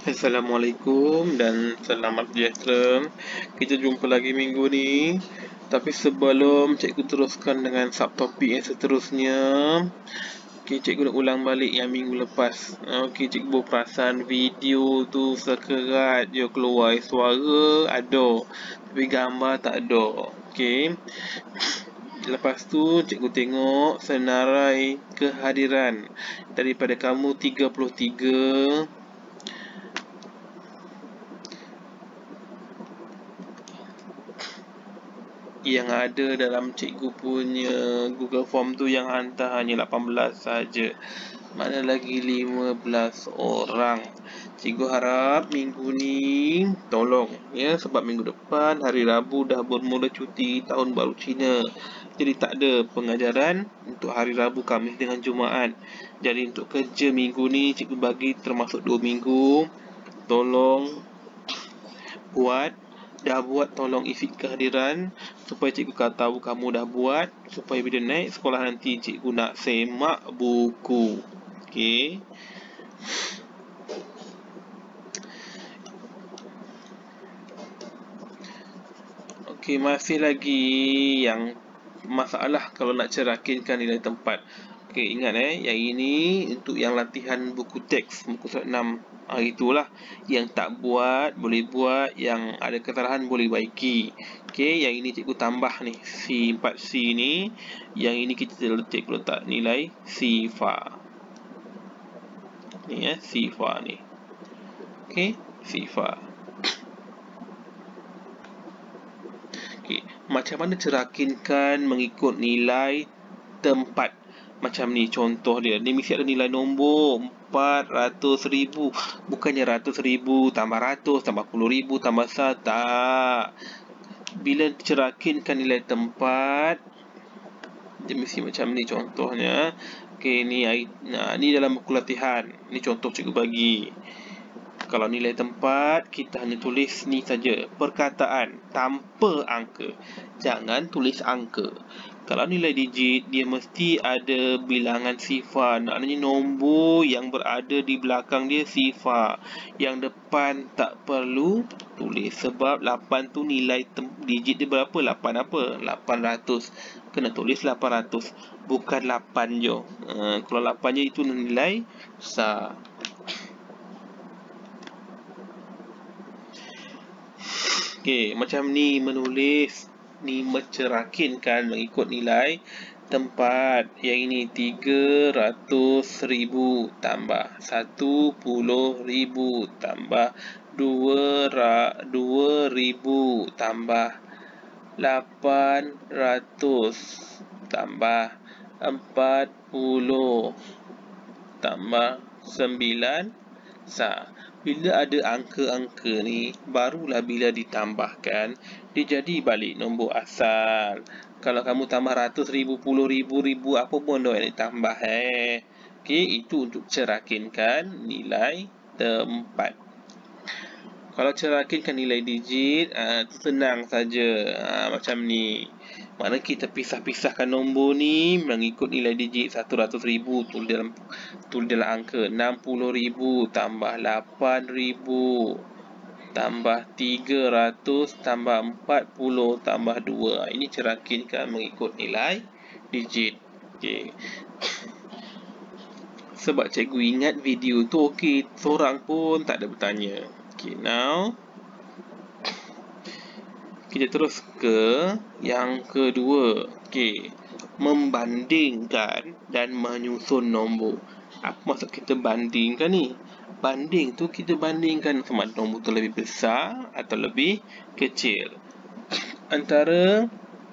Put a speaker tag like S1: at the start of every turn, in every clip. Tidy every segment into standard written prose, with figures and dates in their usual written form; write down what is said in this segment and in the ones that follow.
S1: Assalamualaikum dan selamat sejahtera. Kita jumpa lagi minggu ni. Tapi sebelum cikgu teruskan dengan subtopik yang seterusnya, cikgu nak ulang balik yang minggu lepas. Cikgu perasan video tu sekerat je keluar suara ada, tapi gambar tak ada. Lepas tu cikgu tengok senarai kehadiran daripada kamu 33 yang ada dalam cikgu punya Google Form tu, yang hantar hanya 18 saja. Mana lagi 15 orang. Cikgu harap minggu ni tolong ya, sebab minggu depan hari Rabu dah bermula cuti tahun baru Cina. Jadi tak ada pengajaran untuk hari Rabu, Khamis dengan Jumaat. Jadi untuk kerja minggu ni cikgu bagi termasuk 2 minggu. Tolong dah buat, tolong isi kehadiran supaya cikgu tahu kamu dah buat, supaya bila naik sekolah nanti cikgu nak semak buku. Masih lagi yang masalah kalau nak cerakinkan nilai tempat. Ingat yang ini untuk yang latihan buku teks, muka surat 6. Itulah yang tak buat boleh buat, yang ada kesalahan boleh baiki. Yang ini cikgu tambah ni, C4C ni. Yang ini kita cikgu letak nilai sifar. Ni sifar ni. Sifar. Macam mana cerakinkan mengikut nilai tempat. Macam ni contoh dia. Ni mesti ada nilai nombor 400,000. Bukannya 100,000 tambah 100 tambah 10,000 tambah 1. Tak. Bila cerakinkan nilai tempat, dia mesti macam ni contohnya. Ni dalam buku latihan. Ni contoh cikgu bagi. Kalau nilai tempat, kita hanya tulis ni saja, perkataan tanpa angka. Jangan tulis angka. Kalau nilai digit, dia mesti ada bilangan sifar. Maknanya nombor yang berada di belakang dia sifar. Yang depan tak perlu tulis, sebab 8 tu nilai digit dia berapa? 8 apa? 800. Kena tulis 800, bukan 8 je. Kalau 8 je itu nilai besar. Macam ni menulis, ni mencerakinkan mengikut nilai tempat. Yang ini 300,000 tambah 10,000 tambah 2,000 tambah 800 tambah 40 tambah 9. Bila ada angka-angka ni, barulah bila ditambahkan, dia jadi balik nombor asal. Kalau kamu tambah 100,000, 10,000, 1000, apa pun yang ditambah. Itu untuk cerakinkan nilai tempat. Kalau cerakinkan nilai digit, senang saja. Macam ni. Mana kita pisah-pisahkan nombor ni mengikut nilai digit. 100,000 tulis dalam angka. 60,000 tambah 8,000 tambah 300 tambah 40 tambah 2. Ini cerakinkan mengikut nilai digit. Sebab cikgu ingat video tu seorang pun tak ada bertanya. Now kita terus ke yang kedua. Membandingkan dan menyusun nombor. Apa maksud kita bandingkan ni? Banding tu kita bandingkan sama ada nombor tu lebih besar atau lebih kecil. Antara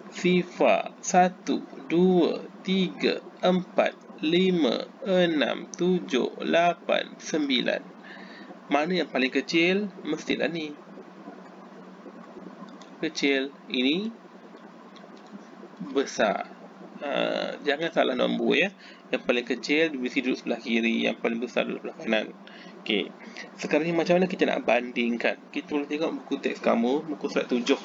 S1: sifar 1, 2, 3, 4, 5, 6, 7, 8, 9. Mana yang paling kecil? Mestilah ni kecil, ini besar. Jangan salah nombor ya. Yang paling kecil mesti duduk sebelah kiri, yang paling besar duduk sebelah kanan. Sekarang ni macam mana kita nak bandingkan? Kita boleh tengok buku teks kamu, buku surat 7.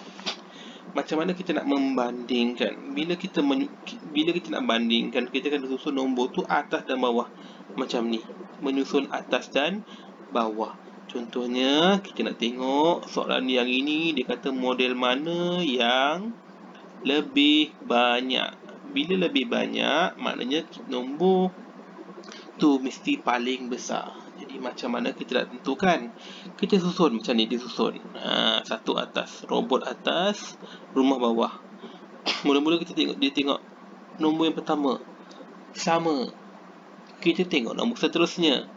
S1: Macam mana kita nak membandingkan? Bila kita nak bandingkan, kita akan susun nombor tu atas dan bawah. Macam ni, menyusun atas dan bawah. Contohnya, kita nak tengok soalan yang ini, dia kata model mana yang lebih banyak. Bila lebih banyak, maknanya nombor tu mesti paling besar. Jadi macam mana kita nak tentukan? Kita susun macam ni, dia susun. Satu atas, robot atas, rumah bawah. Mula-mula kita tengok, dia tengok nombor yang pertama sama. Kita tengok nombor seterusnya.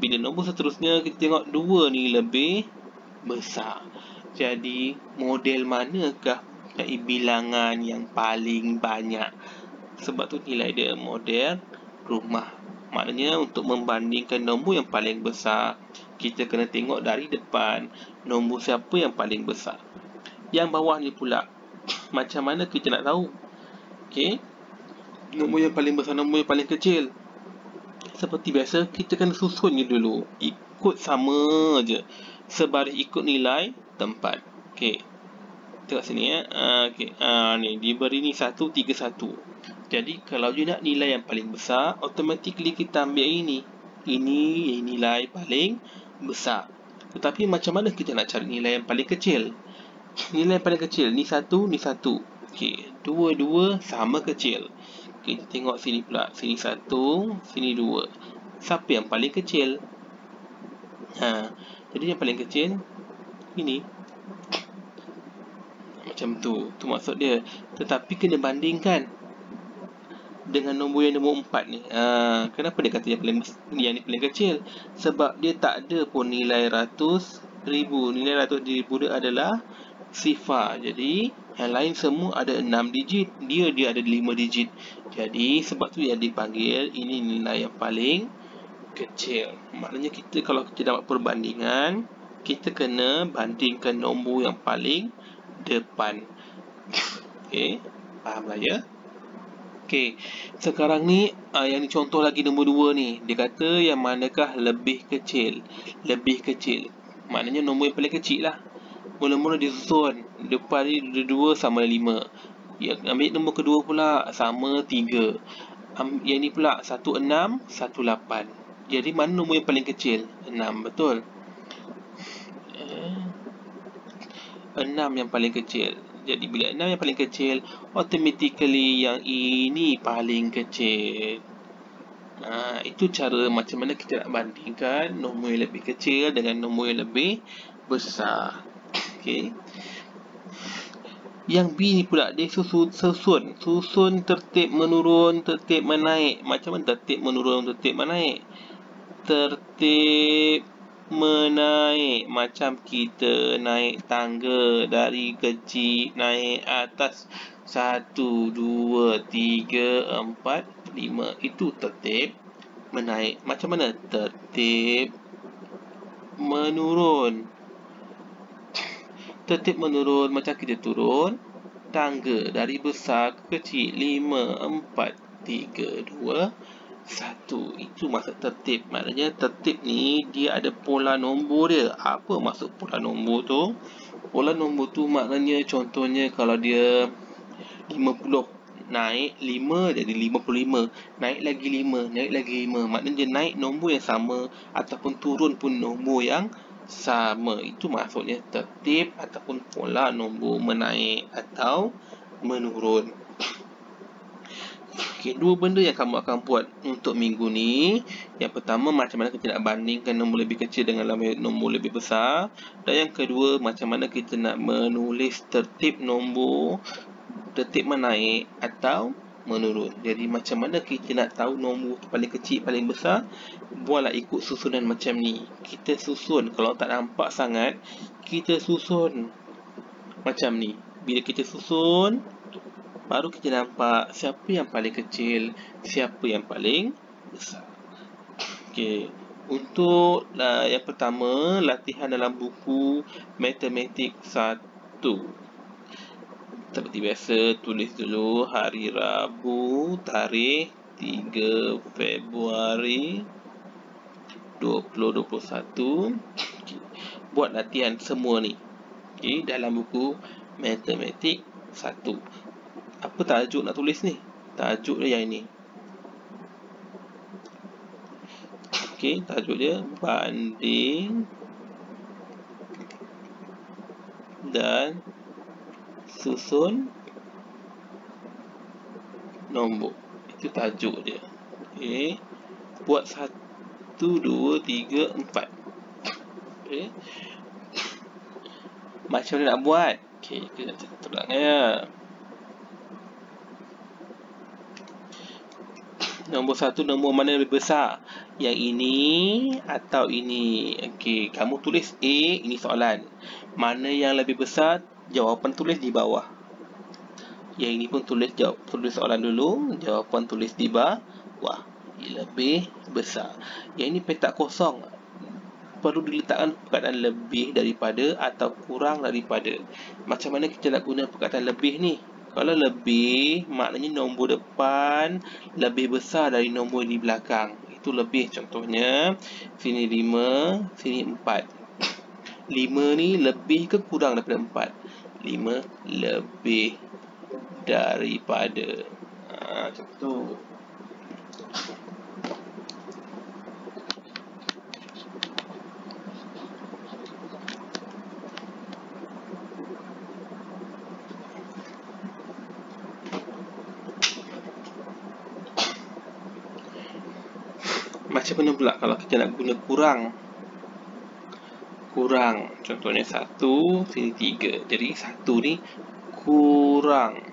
S1: Bila nombor seterusnya, kita tengok dua ni lebih besar. Jadi model manakah bilangan yang paling banyak? Sebab tu nilai dia model rumah. Maknanya untuk membandingkan nombor yang paling besar, kita kena tengok dari depan nombor siapa yang paling besar. Yang bawah ni pula, macam mana kita nak tahu? Okey. Nombor yang paling besar, nombor yang paling kecil. Seperti biasa, kita kena susunnya dulu. Ikut sama je. Sebaris ikut nilai tempat. Okey. Tengok sini ya. Okey. Ni diberi ni 1, 3, 1. Jadi kalau you nak nilai yang paling besar, automatically kita ambil ini. Ini nilai paling besar. Tetapi macam mana kita nak cari nilai yang paling kecil? Nilai yang paling kecil ni 1, ni 1. Okey, dua-dua sama kecil. Kita tengok sini pula. Sini 1, sini 2. Siapa yang paling kecil? Jadi yang paling kecil ini. Macam tu. Tu maksud dia. Tetapi kena bandingkan dengan nombor yang nombor 4 ni. Kenapa dia kata yang ni paling kecil? Sebab dia tak ada pun nilai ratus ribu. Nilai ratus ribu dia adalah sifar. Jadi yang lain semua ada 6 digit. Dia ada 5 digit. Jadi sebab tu yang dipanggil ini nilai yang paling kecil. Maknanya kita kalau kita dapat perbandingan, kita kena bandingkan nombor yang paling depan. Okey, fahamlah ya? Okey, sekarang ni yang ni contoh lagi nombor 2 ni. Dia kata yang manakah lebih kecil? Lebih kecil. Maknanya nombor yang paling kecil lah. Mula-mula disusun. Depan ni 2 sama 5. Ambil nombor kedua pula sama 3. Yang ni pula 1, 6, 1, 8. Jadi mana nombor yang paling kecil? 6, betul. 6 yang paling kecil. Jadi bila 6 yang paling kecil, automatically yang ini paling kecil. Itu cara macam mana kita nak bandingkan nombor yang lebih kecil dengan nombor yang lebih besar. Okey. Yang B ni pula dia susun tertib menurun, tertib menaik. Macam mana tertib menurun, tertib menaik? Tertib menaik macam kita naik tangga dari kecil naik atas 1, 2, 3, 4, 5. Itu tertib menaik. Macam mana tertib menurun? Tertib menurun macam kita turun tangga dari besar ke kecil. 5, 4, 3, 2, 1. Itu maksud tertib. Maknanya tertib ni dia ada pola nombor dia. Apa maksud pola nombor tu? Pola nombor tu maknanya contohnya kalau dia 50, naik 5 jadi 55. Naik lagi 5, naik lagi 5. Maknanya dia naik nombor yang sama ataupun turun pun nombor yang sama. Itu maksudnya tertib ataupun pola nombor menaik atau menurun. Okey, dua benda yang kamu akan buat untuk minggu ni. Yang pertama, macam mana kita nak bandingkan nombor lebih kecil dengan nombor lebih besar. Dan yang kedua, macam mana kita nak menulis tertib nombor, tertib menaik atau menurun. Jadi macam mana kita nak tahu nombor paling kecil, paling besar? Buatlah ikut susunan macam ni. Kita susun. Kalau tak nampak sangat, kita susun macam ni. Bila kita susun, baru kita nampak siapa yang paling kecil, siapa yang paling besar. Okey. Untuk yang pertama, latihan dalam buku Matematik 1. Seperti biasa, tulis dulu hari Rabu, tarikh 3 Februari 2021. Buat latihan semua ni. Okey, dalam buku Matematik 1. Apa tajuk nak tulis ni? Tajuk dia yang ini. Okey, tajuk dia banding dan susun nombor. Itu tajuk dia. Okey. Buat 1, 2, 3, 4. Okey. Macam mana nak buat? Okey, kita nak terang ya. Nombor 1, nombor mana lebih besar? Yang ini atau ini? Okey, kamu tulis A, ini soalan. Mana yang lebih besar? Jawapan tulis di bawah. Yang ini pun tulis soalan dulu, jawapan tulis di bawah. Lebih besar. Yang ini petak kosong. Perlu diletakkan perkataan lebih daripada atau kurang daripada. Macam mana kita nak guna perkataan lebih ni? Kalau lebih, maknanya nombor depan lebih besar dari nombor di belakang. Itu lebih. Contohnya, sini 5, sini 4. 5 ni lebih ke kurang daripada 4? 5 lebih daripada. Macam tu. Macam mana pula kalau kita nak guna kurang? Kurang. Contohnya 1, sini 3. Jadi 1 ni kurang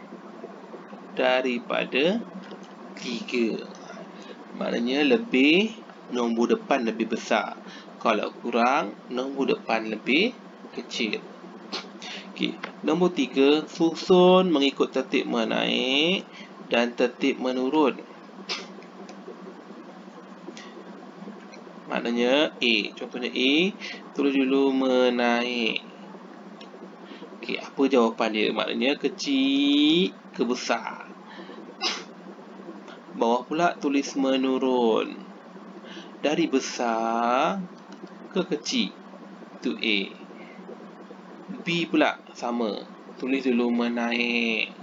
S1: daripada 3. Maknanya lebih, nombor depan lebih besar. Kalau kurang, nombor depan lebih kecil. Okey, nombor 3, susun mengikut tertib menaik dan tertib menurun. Maknanya A. Contohnya A, tulis dulu menaik. Okey, apa jawapan dia? Maknanya kecil ke besar. Bawah pula tulis menurun. Dari besar ke kecil. Itu A. B pula sama. Tulis dulu menaik.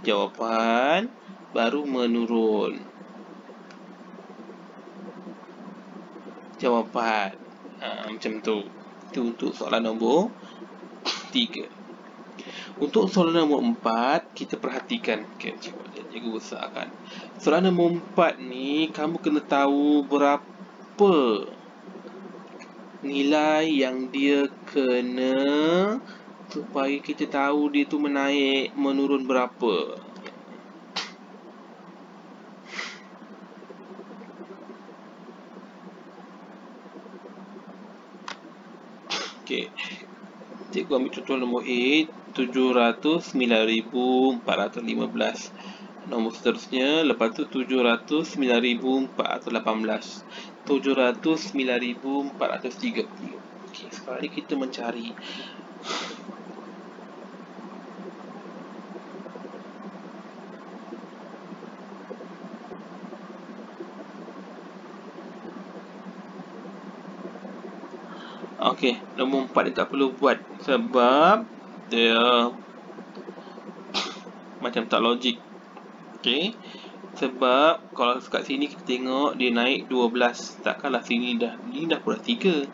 S1: Jawapan baru menurun. Jawapan. Macam tu. Itu untuk soalan nombor 3. Untuk soalan nombor 4, kita perhatikan. Okay, cuba cikgu besarkan. Soalan nombor 4 ni, kamu kena tahu berapa nilai yang dia kena supaya kita tahu dia tu menaik, menurun berapa. Okey. Cikgu ambil contoh nombor A, 709,415. Nombor seterusnya, lepas tu 709,418. 709,430. Okey, sekarang ni kita mencari. Okey, nombor 4 ni tak perlu buat sebab dia macam tak logik. Okey. Sebab kalau kat sini kita tengok dia naik 12. Takkanlah sini dah pun dah 3.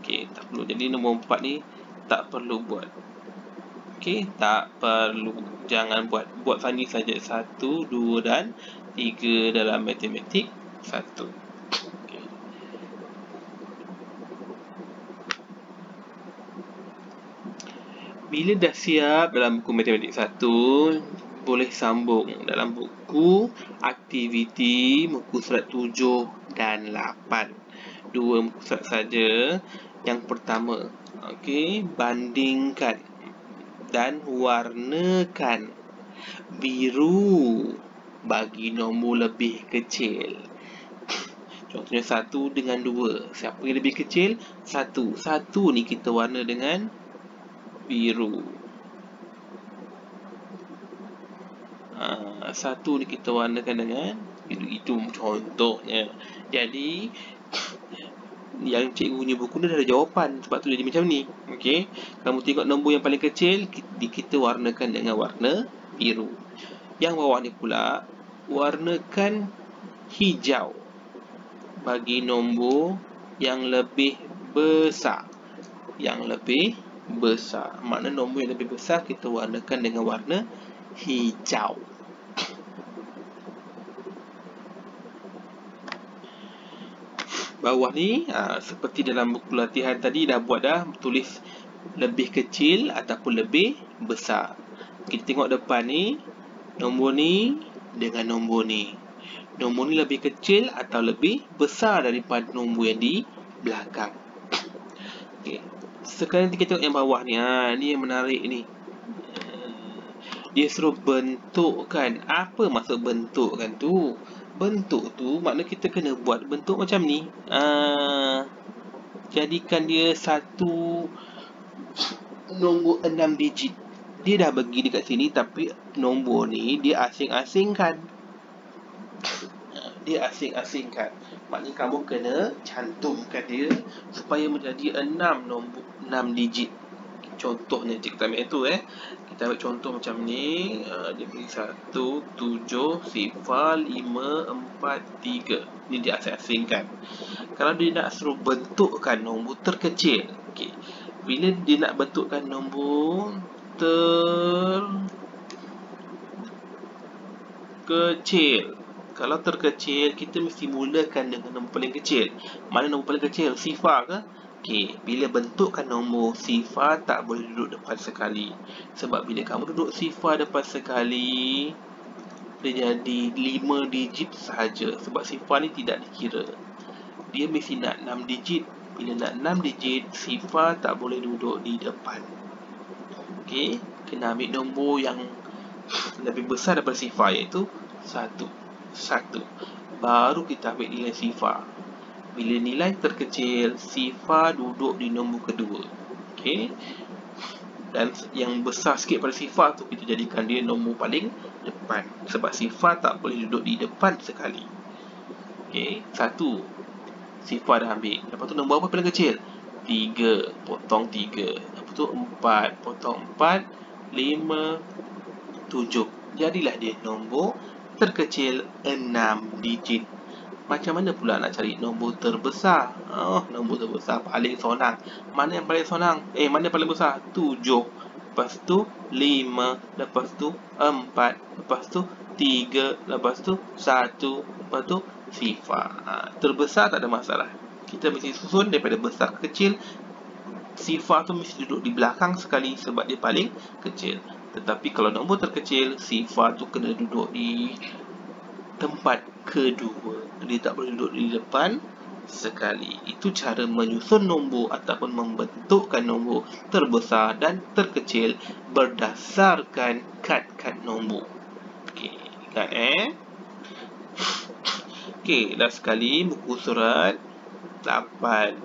S1: Okey, tak perlu. Jadi nombor 4 ni tak perlu buat. Okey, tak perlu. Jangan buat. Buat sini saja 1, 2 dan 3 dalam matematik 1. Bila dah siap dalam buku matematik 1, boleh sambung dalam buku aktiviti muka surat 7 dan 8. 2 muka surat saja. Yang pertama, okey, bandingkan dan warnakan biru bagi nombor lebih kecil. Contohnya 1 dengan 2. Siapa yang lebih kecil? 1. 1 ni kita warna dengan biru. 1 ni kita warnakan dengan biru. Itu contohnya. Jadi yang cikgu punya buku ni dah ada jawapan. Sebab tu jadi macam ni. Okey. Kamu tengok nombor yang paling kecil, kita warnakan dengan warna biru. Yang bawah ni pula, warnakan hijau bagi nombor yang lebih besar. yang lebih besar. Makna nombor yang lebih besar kita warnakan dengan warna hijau. Bawah ni seperti dalam buku latihan tadi dah buat dah, tulis lebih kecil ataupun lebih besar. Kita tengok depan ni, nombor ni dengan nombor ni. Nombor ni lebih kecil atau lebih besar daripada nombor yang di belakang. Okey. Sekarang kita tengok yang bawah ni. Ni yang menarik ni. Dia suruh bentukkan. Apa maksud bentukkan tu? Bentuk tu makna kita kena buat bentuk macam ni. Jadikan dia satu nombor 6 digit. Dia dah bagi dekat sini tapi nombor ni dia asing-asingkan. Dia asing-asingkan. Maknanya kamu kena cantumkan dia supaya menjadi 6 nombor 6 digit. Contohnya kita ambil itu Kita ambil contoh macam ni. Dia beri 1 7 0 5 4 3. Ni dia asing-asingkan. Kalau dia nak suruh bentukkan nombor terkecil, okey. Bila dia nak bentukkan nombor terkecil, kalau terkecil kita mesti mulakan dengan nombor paling kecil. Mana nombor paling kecil? Sifar ke? Okey, bila bentukkan nombor sifar tak boleh duduk depan sekali. Sebab bila kamu duduk sifar depan sekali, dia jadi 5 digit sahaja. Sebab sifar ni tidak dikira. Dia mesti nak 6 digit. Bila nak 6 digit, sifar tak boleh duduk di depan. Okey, kena ambil nombor yang lebih besar daripada sifar, iaitu 1. Baru kita ambil nilai sifar. Bila nilai terkecil, sifar duduk di nombor kedua. Okey. Dan yang besar sikit pada sifar tu kita jadikan dia nombor paling depan. Sebab sifar tak boleh duduk di depan sekali. Okey, 1 sifar dah ambil. Lepas tu nombor apa paling kecil? 3, potong 3. Lepas tu 4, potong 4, 5, 7. Jadilah dia nombor terkecil 6 digit. Macam mana pula nak cari nombor terbesar? Nombor terbesar paling sonang. Mana yang paling sonang? Mana yang paling besar? 7. Lepas tu 5. Lepas tu 4. Lepas tu 3. Lepas tu 1. Lepas tu sifar. Terbesar tak ada masalah. Kita mesti susun daripada besar ke kecil. Sifar tu mesti duduk di belakang sekali sebab dia paling kecil. Tetapi kalau nombor terkecil, sifar tu kena duduk di tempat kedua. Dia tak boleh duduk di depan sekali. Itu cara menyusun nombor ataupun membentukkan nombor terbesar dan terkecil berdasarkan kad-kad nombor. Okey, ingat Okey, last sekali buku surat 8.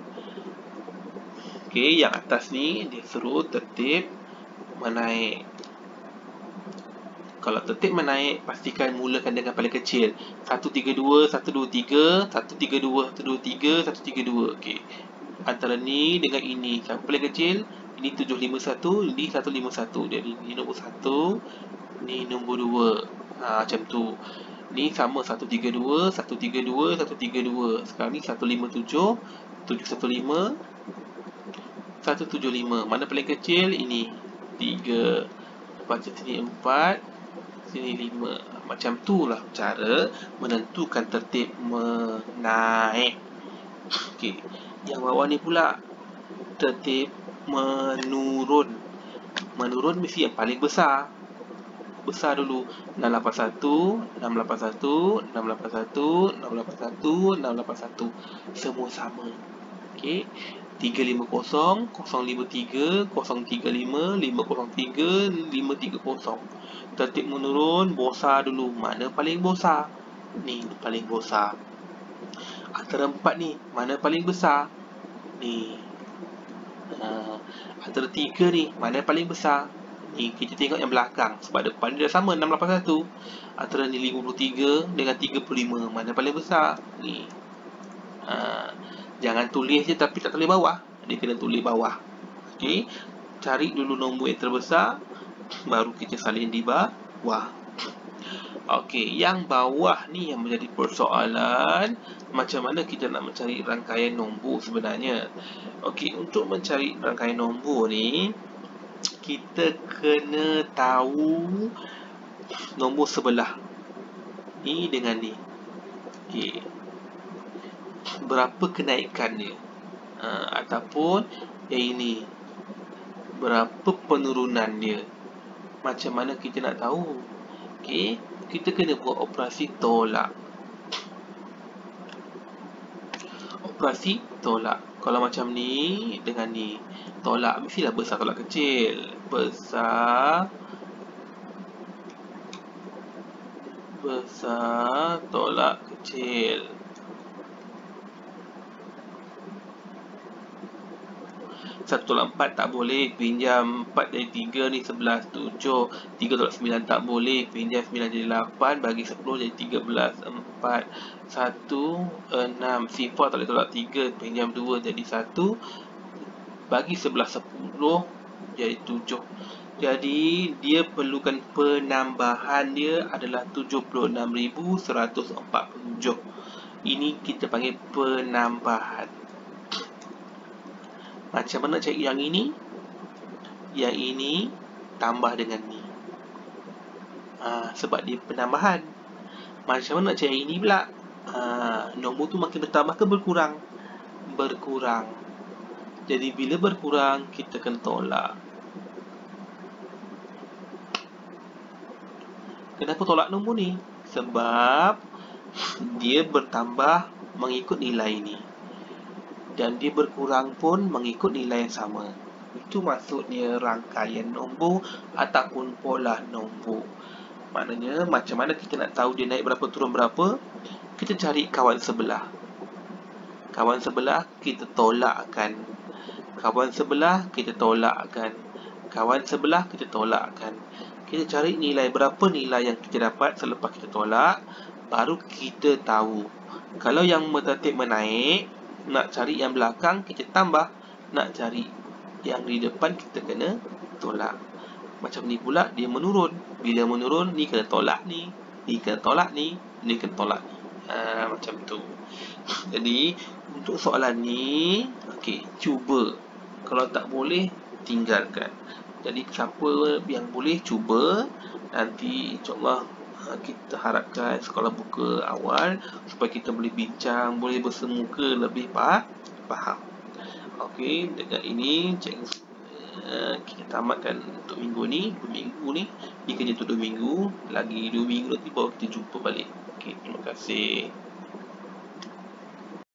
S1: Okey, yang atas ni dia suruh tertib menaik. Kalau tertib menaik, pastikan mulakan dengan paling kecil. 132, 123, 132, 123, 132. Okey. Antara ni dengan ini, siapa paling kecil? Ini 751, ini 151. Jadi ini nombor 1, ni nombor 2. Macam tu. Ni sama 132, 132, 132. Sekarang ni 157, 715, 175. Mana paling kecil? Ini 3. Lepas tu sini 4, sini 5. Macam tu lah cara menentukan tertib menaik. Okey. Yang bawah ni pula tertib menurun. Menurun mesti yang paling besar. Besar dulu. 681, 681, 681, 681, 681. Semua sama. Okey. 350, 053, 035, 503, 530. Tertib menurun, besar dulu. Mana paling besar? Ni paling besar. Antara 4 ni, mana paling besar? Ni. Antara 3 ni, mana paling besar? Ni, kita tengok yang belakang. Sebab depan dia dah sama, 681. Antara ni 53 dengan 35, mana paling besar? Ni. Jangan tulis je tapi tak tulis bawah. Dia kena tulis bawah. Okey. Cari dulu nombor yang terbesar, baru kita salin di bawah. Okey, yang bawah ni yang menjadi persoalan, macam mana kita nak mencari rangkaian nombor sebenarnya. Okey, untuk mencari rangkaian nombor ni, kita kena tahu nombor sebelah ni dengan ni. Okey, berapa kenaikan dia, ataupun yang ini, berapa penurunan dia. Macam mana kita nak tahu? Okey, kita kena buat operasi tolak. Operasi tolak. Kalau macam ni dengan ni, tolak mestilah besar tolak kecil. Besar tolak kecil. 1 tolak 4 tak boleh, pinjam 4 dari 3 ni 11, 7. 3 tolak 9 tak boleh, pinjam 9 jadi 8, bagi 10 jadi 13, 4. 1, 6. Sifar tak boleh tolak 3, pinjam 2 jadi 1, bagi 11, 10 jadi 7. Jadi dia perlukan penambahan dia adalah 76,147. Ini kita panggil penambahan. Macam mana cari yang ini? Yang ini tambah dengan ni. Sebab dia penambahan. Macam mana nak cari ini pula? Nombor tu makin bertambah ke berkurang? Berkurang. Jadi bila berkurang, kita kena tolak. Kenapa tolak nombor ni? Sebab dia bertambah mengikut nilai ni, dan dia berkurang pun mengikut nilai yang sama. Itu maksudnya rangkaian nombor ataupun pola nombor. Maknanya macam mana kita nak tahu dia naik berapa turun berapa? Kita cari kawan sebelah. Kawan sebelah kita tolakkan. Kawan sebelah kita tolakkan. Kawan sebelah kita tolakkan. Kita cari nilai berapa nilai yang kita dapat selepas kita tolak, baru kita tahu. Kalau yang tertib menaik, nak cari yang belakang kita tambah, nak cari yang di depan kita kena tolak. Macam ni pula dia menurun. Bila menurun, ni kena tolak ni kena tolak ni kena tolak ni. Macam tu. Jadi untuk soalan ni, okey, cuba. Kalau tak boleh, tinggalkan. Jadi siapa yang boleh cuba, nanti insyaAllah kita harapkan sekolah buka awal supaya kita boleh bincang, boleh bersemuka lebih faham. Okey, dengan ini kita tamatkan untuk minggu ni. 2 minggu ni dia kerja untuk 2 minggu. Lagi 2 minggu nanti baru kita jumpa balik. Okey, terima kasih.